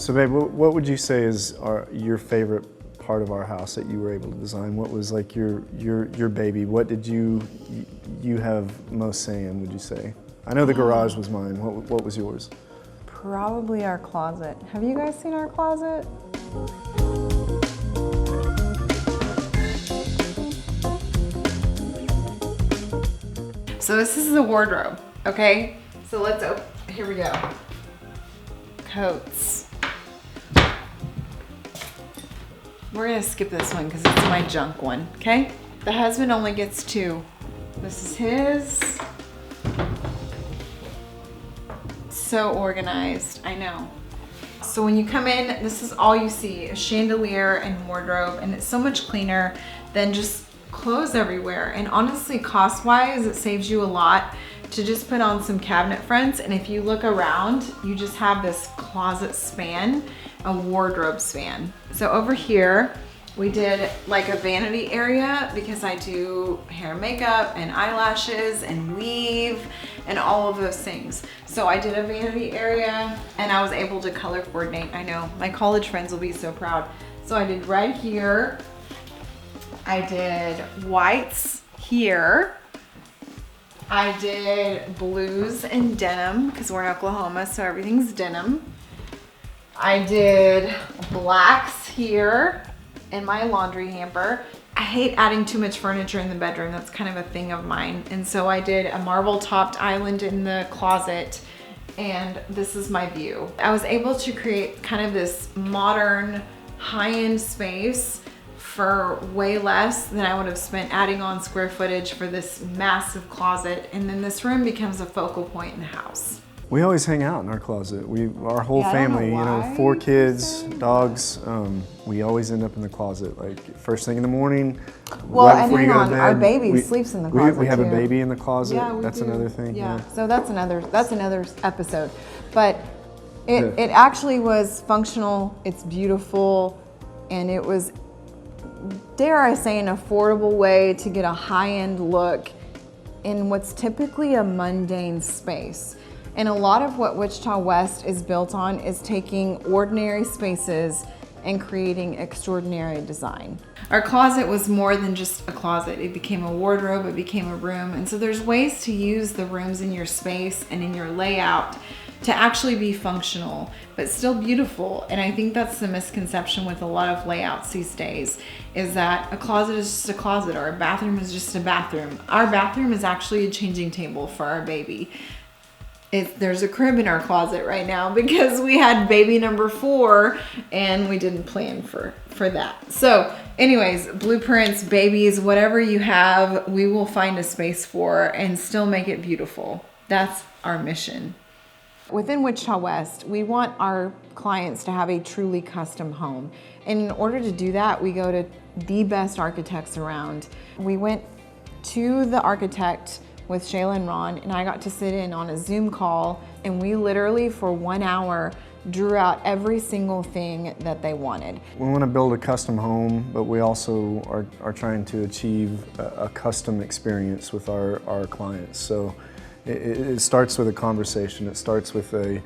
So babe, what would you say is your favorite part of our house that you were able to design? What was like your baby? What did you have most say in, would you say? I know the garage was mine. What was yours? Probably our closet. Have you guys seen our closet? So this is the wardrobe, okay? So let's open, here we go. Coats. We're gonna skip this one because it's my junk one, okay? The husband only gets 2. This is his. So organized, I know. So when you come in, this is all you see, a chandelier and wardrobe, and it's so much cleaner than just clothes everywhere. And honestly, cost-wise, it saves you a lot to just put on some cabinet fronts. And if you look around, you just have this closet span, a wardrobe span. So over here, we did like a vanity area because I do hair and makeup and eyelashes and weave and all of those things. So I did a vanity area and I was able to color coordinate. I know, my college friends will be so proud. So I did red here. I did whites here. I did blues and denim because we're in Oklahoma, so everything's denim. I did blacks here in my laundry hamper. I hate adding too much furniture in the bedroom. That's kind of a thing of mine. And so I did a marble topped island in the closet, and this is my view. I was able to create kind of this modern high-end space for way less than I would have spent adding on square footage for this massive closet. And then this room becomes a focal point in the house. We always hang out in our closet. Our whole family, you know, 4 kids, dogs, we always end up in the closet. Like first thing in the morning, well, right before you go to bed. Our baby sleeps in the closet. We have too. a baby in the closet. Yeah, that's do. another thing. Yeah. So that's another episode. But Yeah. it actually was functional. It's beautiful, and it was, dare I say, an affordable way to get a high-end look in what's typically a mundane space. And a lot of what Wichita West is built on is taking ordinary spaces and creating extraordinary design. Our closet was more than just a closet. It became a wardrobe, it became a room. And so there's ways to use the rooms in your space and in your layout to actually be functional, but still beautiful. And I think that's the misconception with a lot of layouts these days, is that a closet is just a closet or a bathroom is just a bathroom. Our bathroom is actually a changing table for our baby. There's a crib in our closet right now because we had baby number 4 and we didn't plan for that. So anyways, blueprints, babies, whatever you have, we will find a space for and still make it beautiful. That's our mission. Within Wichita West, we want our clients to have a truly custom home. And in order to do that, we go to the best architects around. We went to the architect with Shayla and Ron, and I got to sit in on a Zoom call, and we literally for 1 hour drew out every single thing that they wanted. We want to build a custom home, but we also are trying to achieve a custom experience with our clients. So it starts with a conversation. It starts with a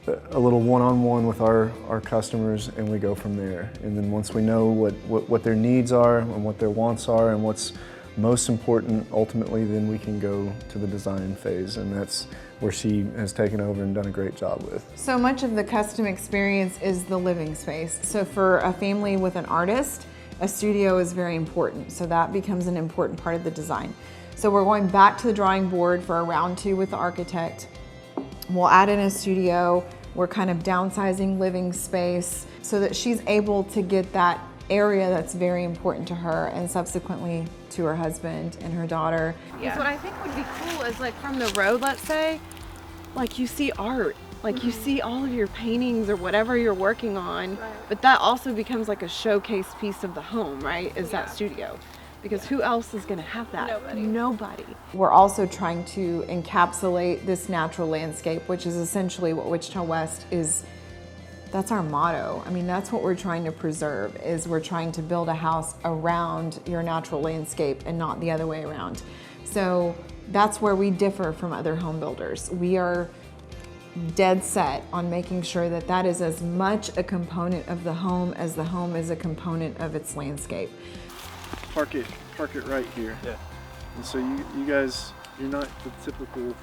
little one-on-one with our customers, and we go from there. And then once we know what their needs are and what their wants are and what's most important, ultimately, then we can go to the design phase, and that's where she has taken over and done a great job with. So much of the custom experience is the living space. So for a family with an artist, a studio is very important. So that becomes an important part of the design. So we're going back to the drawing board for a round 2 with the architect. We'll add in a studio. We're kind of downsizing living space so that she's able to get that area that's very important to her and subsequently to her husband and her daughter. Yeah. What I think would be cool is like from the road, let's say, like you see art, like you see all of your paintings or whatever you're working on, but that also becomes like a showcase piece of the home, right? Is that studio. Because who else is gonna have that? Nobody. We're also trying to encapsulate this natural landscape, which is essentially what Wichita West is. That's our motto. I mean, that's what we're trying to preserve, is we're trying to build a house around your natural landscape and not the other way around. So that's where we differ from other home builders. We are dead set on making sure that that is as much a component of the home as the home is a component of its landscape. Park it right here. Yeah. And so you guys, you're not the typical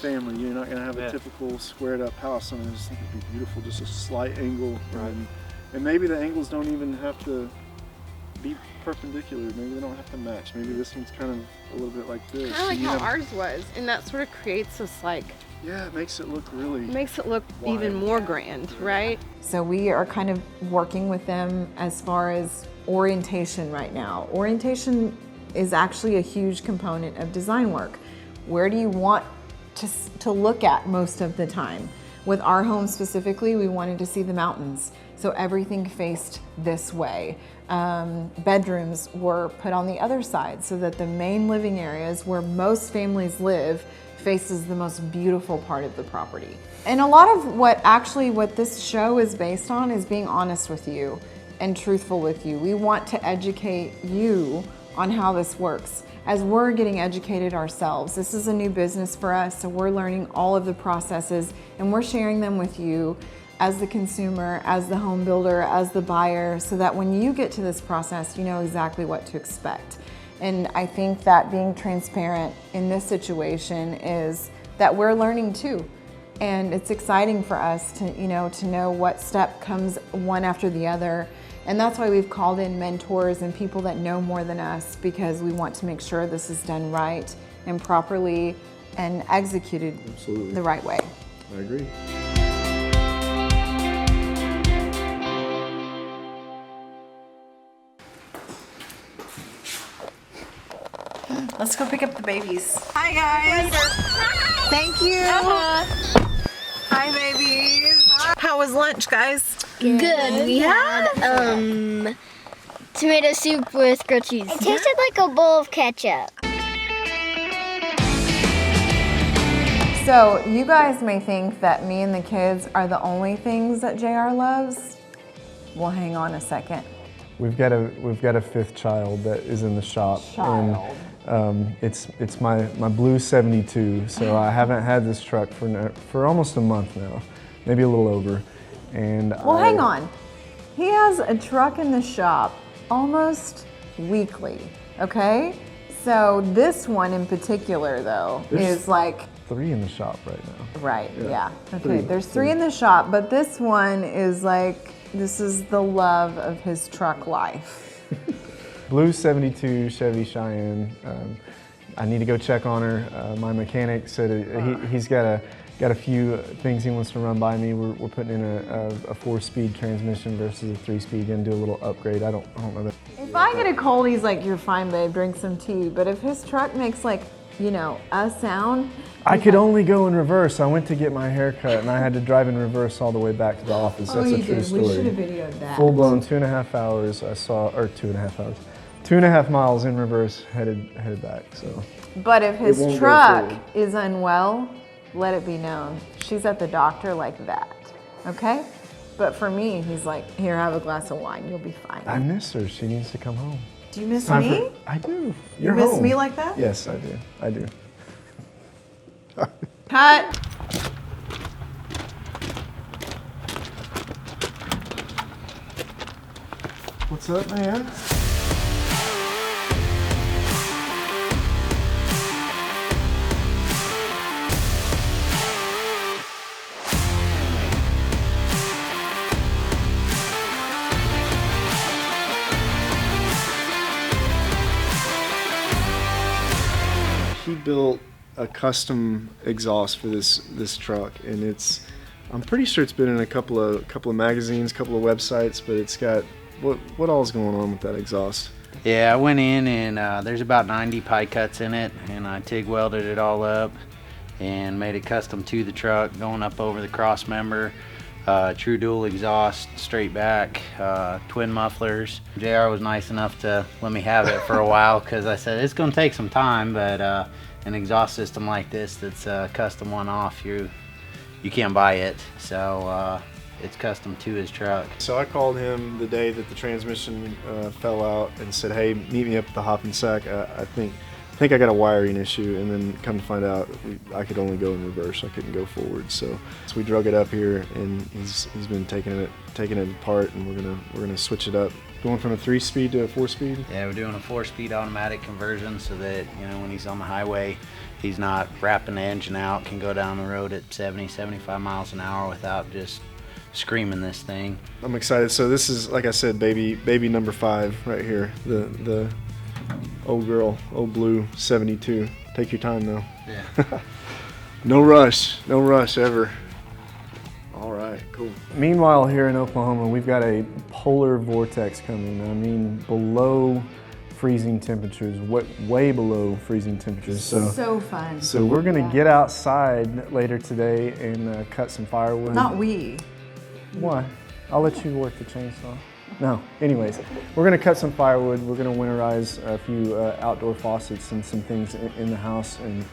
family. You're not gonna have a typical squared up house. I just think it'd be beautiful, just a slight angle. Right. And maybe the angles don't even have to be perpendicular. Maybe they don't have to match. Maybe this one's kind of a little bit like this. Kind of like how ours was, and that sort of creates this like, yeah, it makes it look really. makes it look even more grand, right? So we are kind of working with them as far as orientation right now. Orientation is actually a huge component of design work. Where do you want to look at most of the time? With our home specifically, we wanted to see the mountains. So everything faced this way. Bedrooms were put on the other side so that the main living areas where most families live faces the most beautiful part of the property. And a lot of what this show is based on is being honest with you and truthful with you. We want to educate you on how this works as we're getting educated ourselves. This is a new business for us, so we're learning all of the processes and we're sharing them with you as the consumer, as the home builder, as the buyer, so that when you get to this process, you know exactly what to expect. And I think that being transparent in this situation is that we're learning too. And it's exciting for us to know what step comes one after the other. And that's why we've called in mentors and people that know more than us, because we want to make sure this is done right and properly and executed the right way. I agree. Let's go pick up the babies. Hi guys. Thank you. Hi babies. How was lunch, guys? Good. We had tomato soup with grilled cheese. It tasted like a bowl of ketchup. So you guys may think that me and the kids are the only things that JR loves. Well, hang on a second. We've got a fifth child that is in the shop. And it's my blue 72. So I haven't had this truck for almost a month now, maybe a little over. And well, hang on. He has a truck in the shop almost weekly. Okay. So this one in particular, though, is like 3 in the shop right now. Right. Yeah. Okay. There's 3 in the shop, but this one is like, this is the love of his truck life. Blue 72 Chevy Cheyenne. I need to go check on her. My mechanic said he's got a few things he wants to run by me. We're putting in a 4-speed transmission versus a 3-speed. Gonna do a little upgrade. I don't know that. If I get a cold, he's like, "You're fine, babe. Drink some tea." But if his truck makes like, a sound. I could only go in reverse. I went to get my hair cut and I had to drive in reverse all the way back to the office. That's a true story. We should have videoed that. Full blown 2.5 hours. 2.5 hours. 2.5 miles in reverse, headed back. So. But if his truck is unwell, let it be known. She's at the doctor like that. Okay? But for me, he's like, "Here, have a glass of wine. You'll be fine." I miss her. She needs to come home. Do you miss me? I do. You miss me like that? Yes, I do. I do. Cut. What's up, man? He built a custom exhaust for this truck, and I'm pretty sure it's been in a couple of magazines, couple of websites, but it's got what all's going on with that exhaust? Yeah, I went in and there's about 90 pie cuts in it, and I TIG welded it all up and made it custom to the truck, going up over the cross member, true dual exhaust, straight back, twin mufflers. JR was nice enough to let me have it for a while because I said it's going to take some time, but an exhaust system like this that's custom one-off, you can't buy it. So it's custom to his truck. So I called him the day that the transmission fell out and said, "Hey, meet me up at the Hop and Sack. I think think I got a wiring issue, and then come to find out I could only go in reverse. I couldn't go forward. So we drug it up here, and he's been taking it apart, and we're gonna switch it up, going from a 3-speed to a 4-speed. Yeah, we're doing a 4-speed automatic conversion so that, you know, when he's on the highway, he's not wrapping the engine out, can go down the road at 70, 75 miles an hour without just screaming this thing. I'm excited. So this is, like I said, baby number 5 right here. The old blue 72. Take your time though. Yeah. No rush ever. All right, cool. Meanwhile, here in Oklahoma, we've got a polar vortex coming. I mean, below freezing temperatures, way below freezing temperatures. So fun. So we're gonna get outside later today and cut some firewood. Not we. Why? I'll let you work the chainsaw. No, anyways, we're gonna cut some firewood. We're gonna winterize a few outdoor faucets and some things in the house, and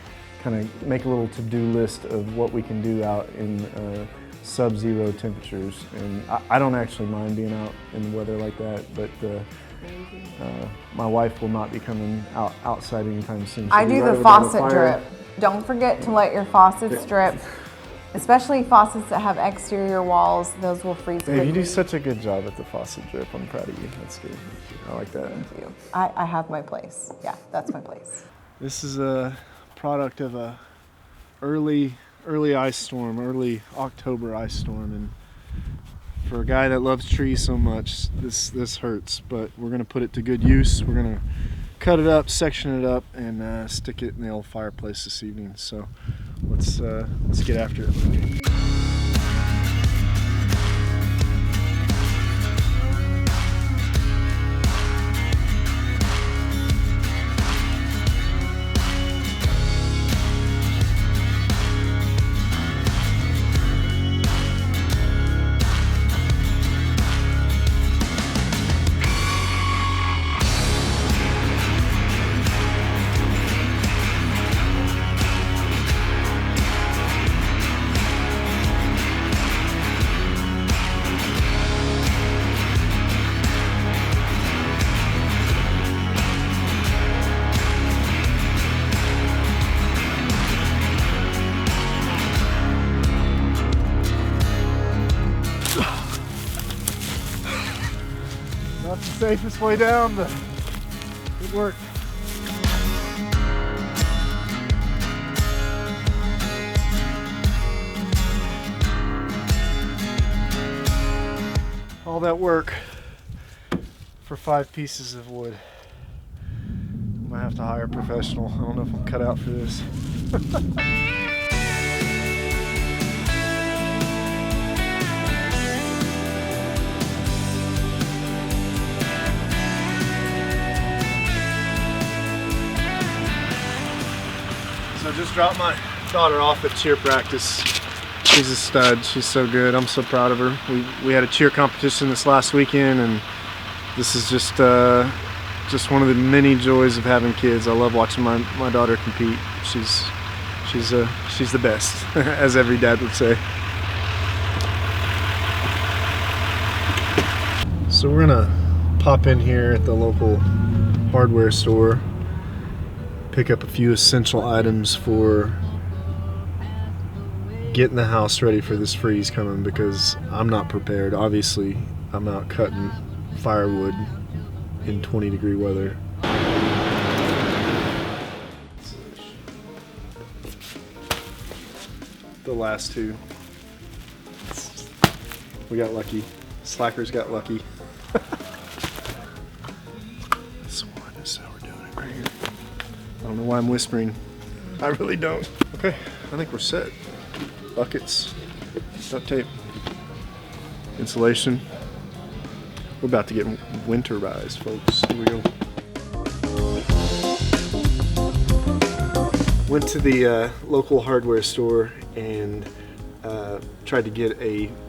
kind of make a little to-do list of what we can do out in sub-zero temperatures. And I don't actually mind being out in the weather like that, but my wife will not be coming outside anytime soon. I do the faucet drip. Don't forget to let your faucets drip. Especially faucets that have exterior walls, those will freeze quickly. Hey, you do such a good job at the faucet drip. I'm proud of you. That's good. I like that. Thank you. I have my place. Yeah, that's my place. This is a product of a early ice storm, early October ice storm, and for a guy that loves trees so much, this hurts. But we're gonna put it to good use. We're gonna cut it up, section it up, and stick it in the old fireplace this evening. So let's get after it. Not the safest way down, but it worked. All that work for 5 pieces of wood. I might have to hire a professional. I don't know if I'm cut out for this. So I just dropped my daughter off at cheer practice. She's a stud. She's so good. I'm so proud of her. We had a cheer competition this last weekend, and this is just one of the many joys of having kids. I love watching my daughter compete. She's the best, as every dad would say. So we're gonna pop in here at the local hardware store, pick up a few essential items for getting the house ready for this freeze coming, because I'm not prepared. Obviously, I'm out cutting firewood in 20-degree weather. The last two, we got lucky. Slackers got lucky. This one is how we're doing it right here. I don't know why I'm whispering. I really don't. Okay, I think we're set. Buckets, duct tape, insulation. We're about to get winterized, folks. Here we go. Went to the local hardware store and tried to get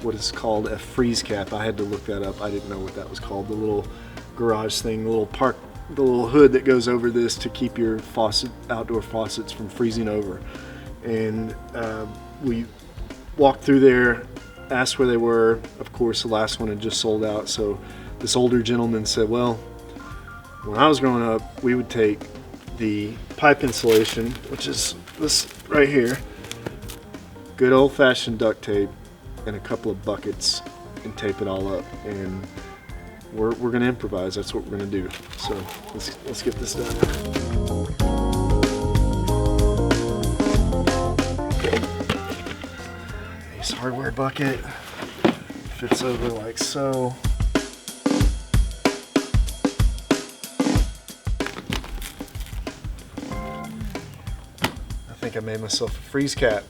what is called a freeze cap. I had to look that up. I didn't know what that was called. The little garage thing, the little hood that goes over this to keep your outdoor faucets from freezing over. And we walked through there, asked where they were. Of course, the last one had just sold out. So this older gentleman said, well, when I was growing up, we would take the pipe insulation, which is this right here, good old-fashioned duct tape, and a couple of buckets, and tape it all up. And we're gonna improvise. That's what we're gonna do. So let's get this done. Nice hardware bucket, fits over like so. I think I made myself a freeze cap.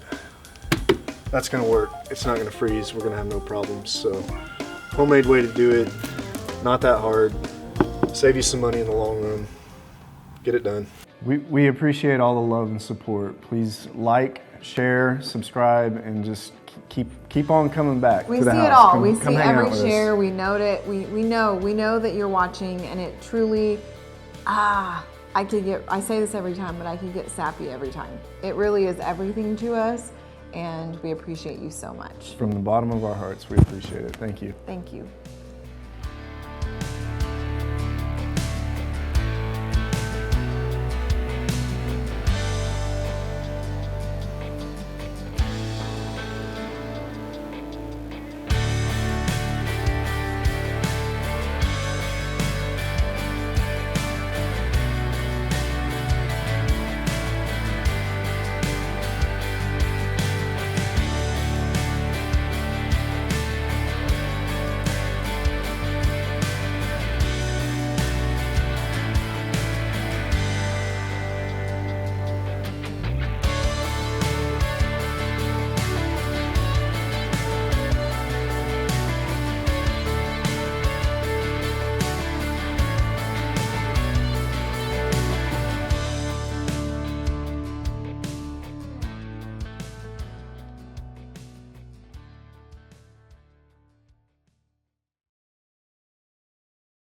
That's gonna work. It's not gonna freeze. We're gonna have no problems. So, homemade way to do it. Not that hard. Save you some money in the long run. Get it done. We appreciate all the love and support. Please like, share, subscribe, and just keep on coming back. We to the see house. it all. Come- We come see hang out every with us. share. We note it. We know that you're watching, and it truly, I say this every time, but I could get sappy every time. It really is everything to us, and we appreciate you so much. From the bottom of our hearts, we appreciate it. Thank you. Thank you.